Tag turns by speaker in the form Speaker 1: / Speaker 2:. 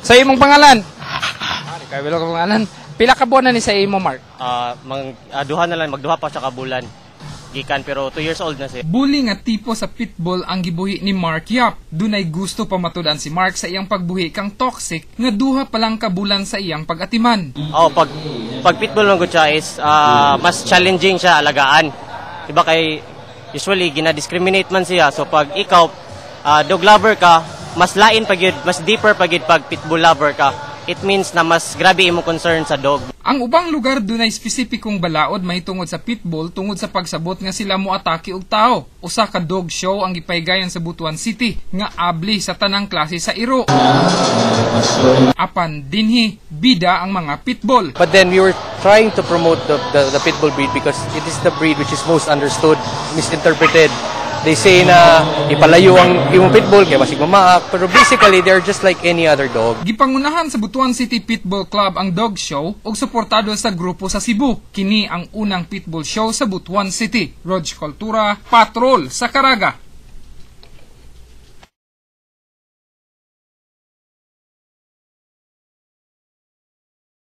Speaker 1: Sa imong pangalan? Kabalo ka pangalan. Pila ka buwan na ni sa imo, Mark?
Speaker 2: Duha na lang, magduha pa siya ka bulan. Gikan pero 2 years old na siya.
Speaker 1: Bully nga tipo sa pitbull ang gibuhi ni Mark Yap. Dunay gusto pa matudan si Mark sa iyang pagbuhi kang toxic nga duha pa lang ka bulan sa iyang pag-atiman.
Speaker 2: Pag pitbull man gud siya is mas challenging siya alagaan. Diba kay usually gina-discriminate man siya. So pag ikaw dog lover ka, mas lain pa gyud, mas deeper pa gyud pag pitbull lover ka. It means na mas grabe imo concern sa dog.
Speaker 1: Ang ubang lugar dunay spesipikong balaod mahitungod sa pitbull tungod sa pagsabot nga sila moatake og tao. Usa ka dog show ang gipaygayan sa Butuan City nga abli sa tanang klase sa iro. Apan dinhi bida ang mga pitbull.
Speaker 3: But then we were trying to promote the pitbull breed because it is the breed which is most understood, misinterpreted. They say na ipalayo ang imong pitbull kay basig mamaak, pero basically they're just like any other dog.
Speaker 1: Gipangunahan sa Butuan City Pitbull Club ang dog show ug suportado sa grupo sa Cebu. Kini ang unang pitbull show sa Butuan City. Rog Cultura, Patrol sa Caraga.